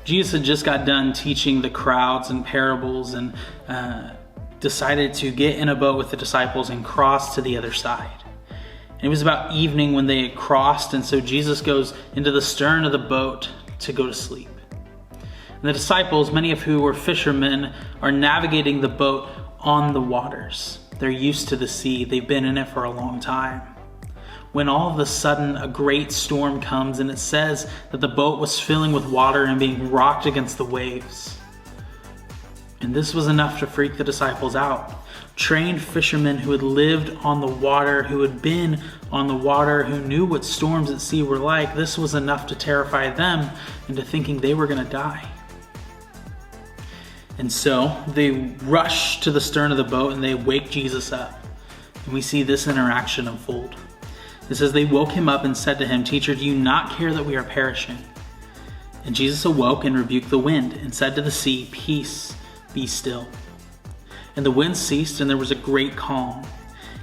Jesus had just got done teaching the crowds in parables and decided to get in a boat with the disciples and cross to the other side. And it was about evening when they had crossed, and so Jesus goes into the stern of the boat to go to sleep. And the disciples, many of who were fishermen, are navigating the boat on the waters. They're used to the sea. They've been in it for a long time. When all of a sudden a great storm comes, and it says that the boat was filling with water and being rocked against the waves. And this was enough to freak the disciples out. Trained fishermen who had lived on the water, who had been on the water, who knew what storms at sea were like, this was enough to terrify them into thinking they were going to die. And so they rush to the stern of the boat and they wake Jesus up. And we see this interaction unfold. It says, they woke him up and said to him, "Teacher, do you not care that we are perishing?" And Jesus awoke and rebuked the wind and said to the sea, "Peace, be still." And the wind ceased and there was a great calm.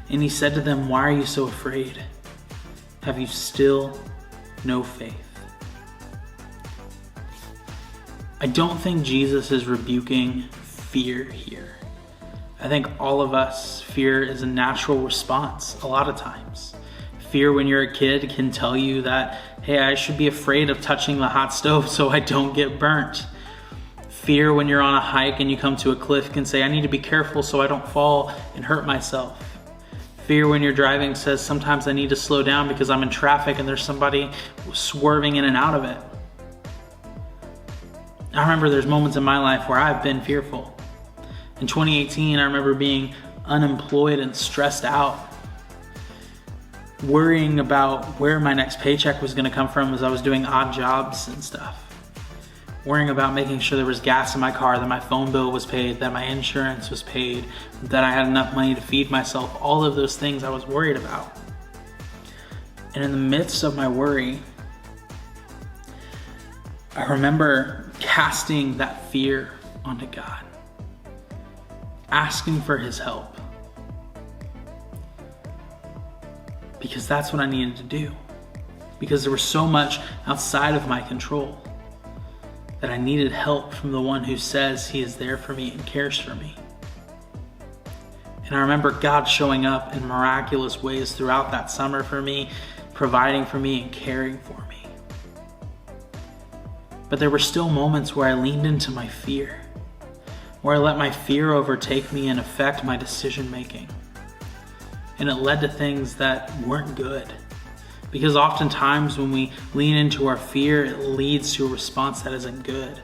And he said to them, "Why are you so afraid? Have you still no faith?" I don't think Jesus is rebuking fear here. I think all of us, fear is a natural response a lot of times. Fear when you're a kid can tell you that, hey, I should be afraid of touching the hot stove so I don't get burnt. Fear when you're on a hike and you come to a cliff can say, I need to be careful so I don't fall and hurt myself. Fear when you're driving says, sometimes I need to slow down because I'm in traffic and there's somebody swerving in and out of it. I remember there's moments in my life where I've been fearful. In 2018, I remember being unemployed and stressed out, worrying about where my next paycheck was going to come from as I was doing odd jobs and stuff. Worrying about making sure there was gas in my car, that my phone bill was paid, that my insurance was paid, that I had enough money to feed myself. All of those things I was worried about. And in the midst of my worry, I remember casting that fear onto God, asking for his help, because that's what I needed to do, because there was so much outside of my control that I needed help from the one who says he is there for me and cares for me. And I remember God showing up in miraculous ways throughout that summer for me, providing for me and caring for me. But there were still moments where I leaned into my fear, where I let my fear overtake me and affect my decision making. And it led to things that weren't good. Because oftentimes when we lean into our fear, it leads to a response that isn't good.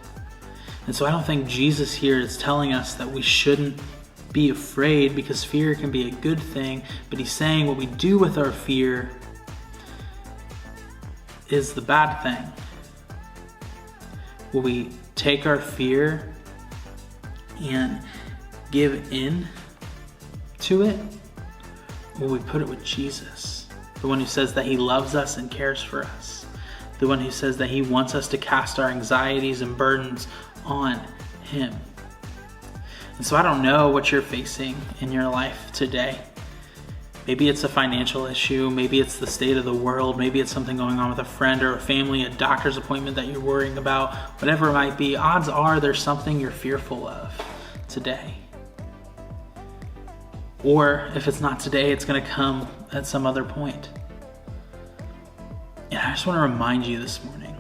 And so I don't think Jesus here is telling us that we shouldn't be afraid, because fear can be a good thing, but he's saying what we do with our fear is the bad thing. Will we take our fear and give in to it? Or will we put it with Jesus, the one who says that he loves us and cares for us, the one who says that he wants us to cast our anxieties and burdens on him? And so I don't know what you're facing in your life today. Maybe it's a financial issue, maybe it's the state of the world, maybe it's something going on with a friend or a family, a doctor's appointment that you're worrying about, whatever it might be. Odds are there's something you're fearful of today. Or if it's not today, it's going to come at some other point. And I just want to remind you this morning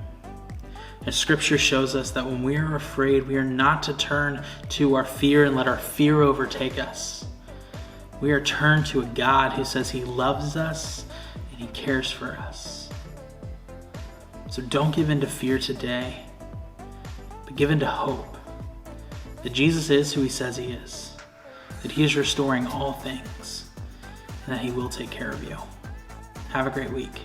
that Scripture shows us that when we are afraid, we are not to turn to our fear and let our fear overtake us. We are turned to a God who says he loves us and he cares for us. So don't give in to fear today, but give in to hope that Jesus is who he says he is, that he is restoring all things, and that he will take care of you. Have a great week.